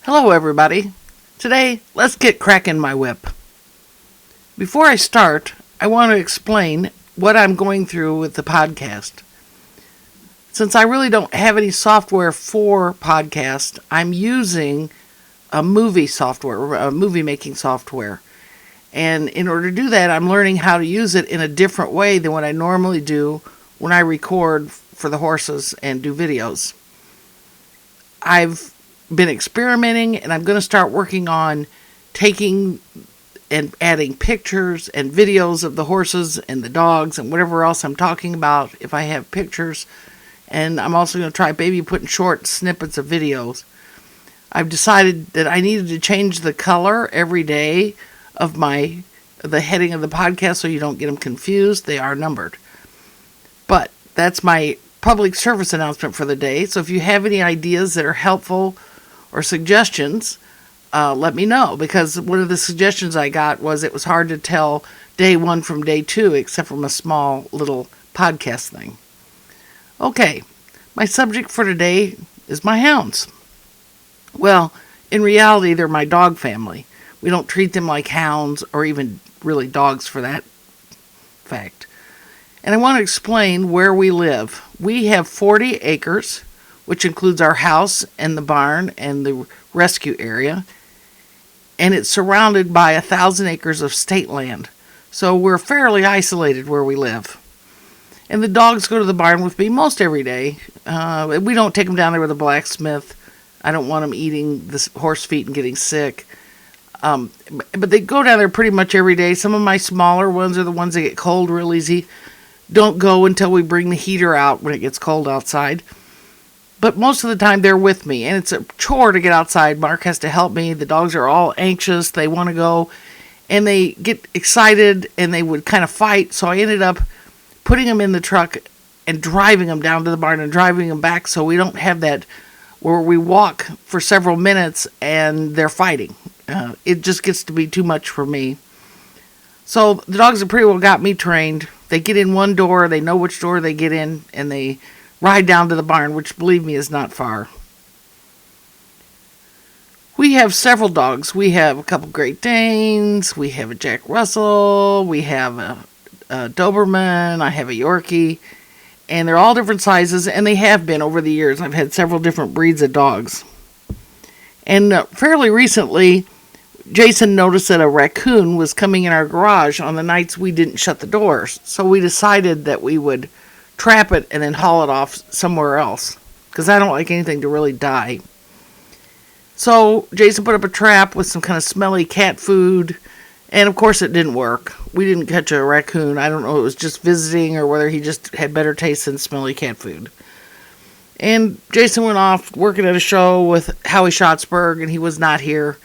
Hello, everybody. Today, let's get cracking my whip. Before I start, I want to explain what I'm going through with the podcast. Since I really don't have any software for podcast, I'm using a movie software, a movie making software. And in order to do that, I'm learning how to use it in a different way than what I normally do when I record for the horses and do videos. I've been experimenting, and I'm going to start working on taking and adding pictures and videos of the horses and the dogs and whatever else I'm talking about if I have pictures. And I'm also going to try maybe putting short snippets of videos. I've decided that I needed to change the color every day of the heading of the podcast so you don't get them confused. They are numbered. But that's my public service announcement for the day. So if you have any ideas that are helpful or suggestions, let me know, because one of the suggestions I got was it was hard to tell day one from day two except from a small little podcast thing. Okay, my subject for today is my hounds. Well, in reality, they're my dog family. We don't treat them like hounds or even really dogs for that fact. And I want to explain where we live. We have 40 acres, which includes our house and the barn and the rescue area. And it's surrounded by 1,000 acres of state land. So we're fairly isolated where we live. And the dogs go to the barn with me most every day. We don't take them down there with a blacksmith. I don't want them eating the horse feet and getting sick. But they go down there pretty much every day. Some of my smaller ones are the ones that get cold real easy. Don't go until we bring the heater out when it gets cold outside. But most of the time they're with me, and it's a chore to get outside. Mark has to help me. The dogs are all anxious. They want to go, and they get excited, and they would kind of fight. So I ended up putting them in the truck and driving them down to the barn and driving them back so we don't have that where we walk for several minutes and they're fighting. It just gets to be too much for me. So the dogs have pretty well got me trained. They get in one door, they know which door they get in, and they ride down to the barn, which, believe me, is not far. We have several dogs. We have a couple Great Danes, we have a Jack Russell, we have a Doberman, I have a Yorkie, and they're all different sizes, and they have been over the years. I've had several different breeds of dogs. And fairly recently, Jason noticed that a raccoon was coming in our garage on the nights we didn't shut the doors. So we decided that we would trap it and then haul it off somewhere else, because I don't like anything to really die. So Jason put up a trap with some kind of smelly cat food, and of course it didn't work. We didn't catch a raccoon. I don't know if it was just visiting or whether he just had better taste than smelly cat food. And Jason went off working at a show with Howie Schatzberg, and he was not here.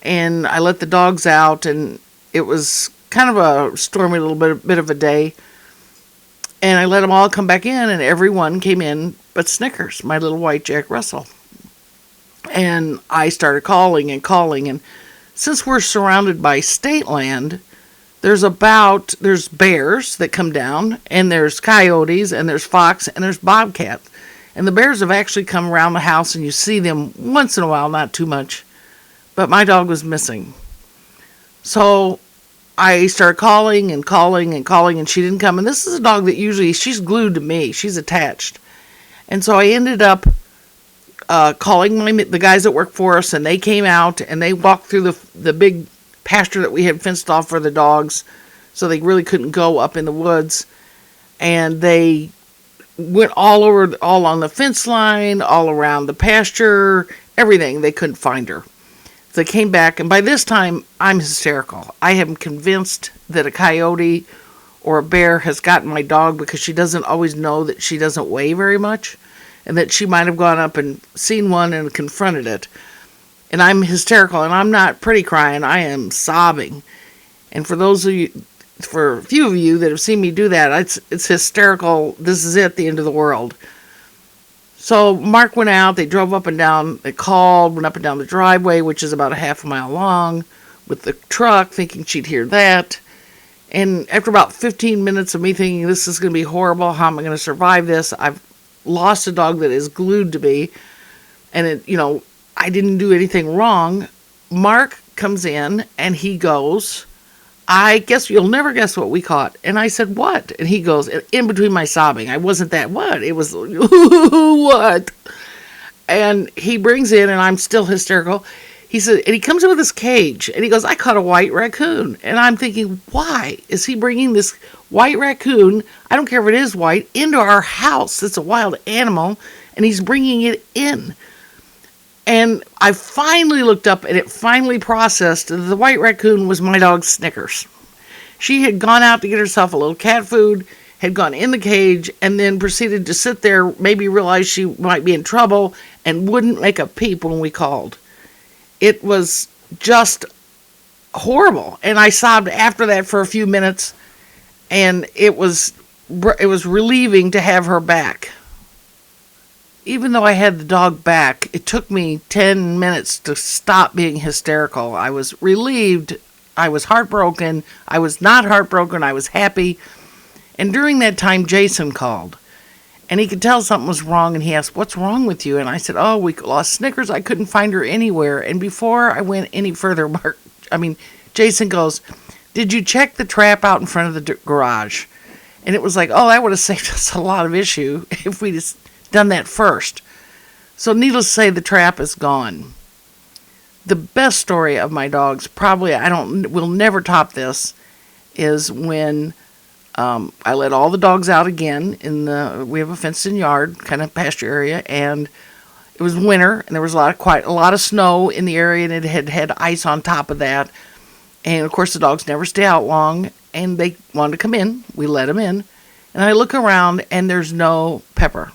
And I let the dogs out, and it was kind of a stormy little bit of a day. And I let them all come back in, and everyone came in but Snickers, my little white Jack Russell. And I started calling, and since we're surrounded by state land, there's bears that come down, and there's coyotes, and there's fox, and there's bobcat. And the bears have actually come around the house, and you see them once in a while, not too much. But my dog was missing. So I started calling, and she didn't come. And this is a dog that usually, she's glued to me. She's attached. And so I ended up calling the guys that work for us, and they came out, and they walked through the big pasture that we had fenced off for the dogs, so they really couldn't go up in the woods. And they went all on the fence line, all around the pasture, everything. They couldn't find her. They came back, and by this time, I'm hysterical. I am convinced that a coyote or a bear has gotten my dog because she doesn't always know that she doesn't weigh very much, and that she might have gone up and seen one and confronted it. And I'm hysterical, and I'm not pretty crying. I am sobbing. And for a few of you that have seen me do that, it's hysterical. This is it, the end of the world. So Mark went out, they drove up and down, they called, went up and down the driveway, which is about a half a mile long, with the truck, thinking she'd hear that. And after about 15 minutes of me thinking, this is going to be horrible, how am I going to survive this? I've lost a dog that is glued to me. And I didn't do anything wrong. Mark comes in and he goes, I guess you'll never guess what we caught. And I said, what? And he goes, in between my sobbing, I wasn't that what? It was, what? And he brings in, and I'm still hysterical. He said, and he comes in with this cage, and he goes, I caught a white raccoon. And I'm thinking, why is he bringing this white raccoon, I don't care if it is white, into our house? It's a wild animal, and he's bringing it in. And I finally looked up, and it finally processed that the white raccoon was my dog Snickers. She had gone out to get herself a little cat food, had gone in the cage, and then proceeded to sit there, maybe realized she might be in trouble, and wouldn't make a peep when we called. It was just horrible. And I sobbed after that for a few minutes, and it was relieving to have her back. Even though I had the dog back, it took me 10 minutes to stop being hysterical. I was relieved. I was heartbroken. I was not heartbroken. I was happy. And during that time, Jason called. And he could tell something was wrong, and he asked, what's wrong with you? And I said, oh, we lost Snickers. I couldn't find her anywhere. And before I went any further, Jason goes, did you check the trap out in front of the garage? And it was like, oh, that would have saved us a lot of issue if we'd just done that first. So needless to say, the trap is gone. The best story of my dogs, probably will never top this, is when I let all the dogs out again we have a fenced-in yard, kind of pasture area, and it was winter, and there was quite a lot of snow in the area, and it had ice on top of that. And of course, the dogs never stay out long, and they wanted to come in. We let them in, and I look around, and there's no Pepper.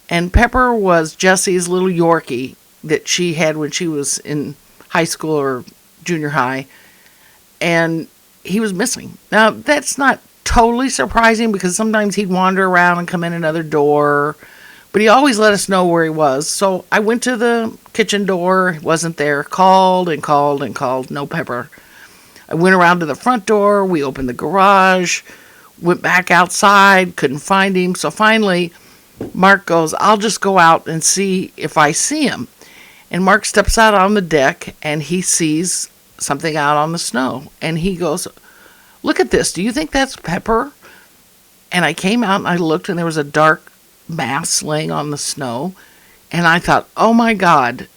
And Pepper was Jessie's little Yorkie that she had when she was in high school or junior high, and he was missing. Now, that's not totally surprising because sometimes he'd wander around and come in another door, but he always let us know where he was. So I went to the kitchen door, he wasn't there, called and called and called, no Pepper. I went around to the front door, we opened the garage, went back outside, couldn't find him. So finally, Mark goes, I'll just go out and see if I see him. And Mark steps out on the deck, and he sees something out on the snow. And he goes, look at this. Do you think that's Pepper? And I came out, and I looked, and there was a dark mass laying on the snow. And I thought, oh, my God,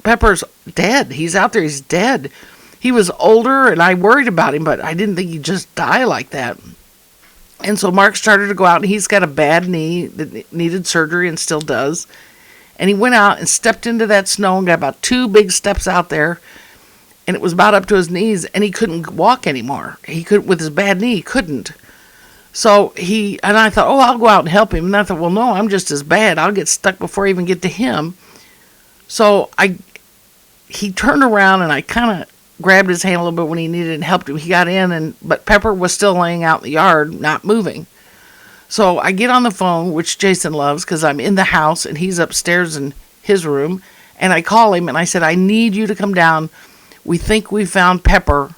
Pepper's dead. He's out there. He's dead. He was older, and I worried about him, but I didn't think he'd just die like that. And so Mark started to go out, and he's got a bad knee that needed surgery and still does. And he went out and stepped into that snow and got about 2 big steps out there. And it was about up to his knees, and he couldn't walk anymore. He couldn't, with his bad knee, he couldn't. So I thought, oh, I'll go out and help him. And I thought, well, no, I'm just as bad. I'll get stuck before I even get to him. So he turned around, and I kind of grabbed his hand a little bit when he needed it and helped him. He got in, but Pepper was still laying out in the yard, not moving. So I get on the phone, which Jason loves because I'm in the house and he's upstairs in his room. And I call him and I said, I need you to come down. We think we found Pepper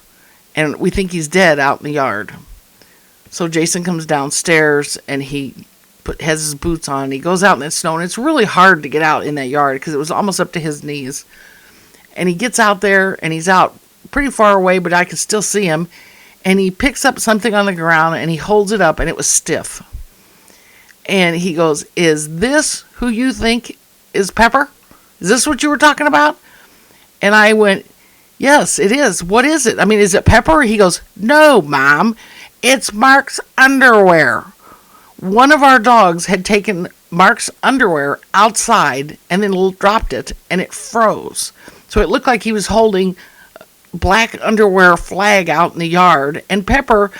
and we think he's dead out in the yard. So Jason comes downstairs and he has his boots on. And he goes out in that snow, and it's really hard to get out in that yard because it was almost up to his knees. And he gets out there, and he's out pretty far away, but I can still see him. And he picks up something on the ground, and he holds it up, and it was stiff. And he goes, is this who you think is Pepper? Is this what you were talking about? And I went, yes, it is. What is it? I mean, is it Pepper? He goes, no, Mom. It's Mark's underwear. One of our dogs had taken Mark's underwear outside and then dropped it, and it froze. So it looked like he was holding black underwear flag out in the yard, and Pepper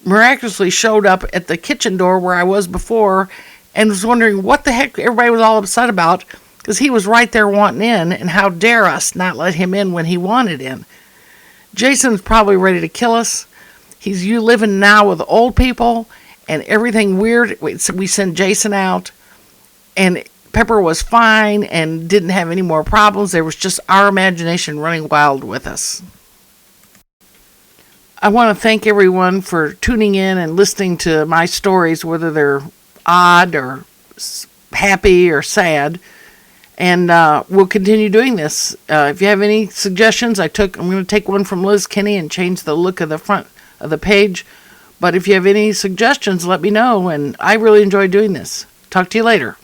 miraculously showed up at the kitchen door where I was before and was wondering what the heck everybody was all upset about because he was right there wanting in, and how dare us not let him in when he wanted in. Jason's probably ready to kill us. He's living now with old people and everything weird. We send Jason out, and Pepper was fine and didn't have any more problems. There was just our imagination running wild with us. I want to thank everyone for tuning in and listening to my stories, whether they're odd or happy or sad. And we'll continue doing this. If you have any suggestions, I'm going to take one from Liz Kinney and change the look of the front of the page. But if you have any suggestions, let me know. And I really enjoy doing this. Talk to you later.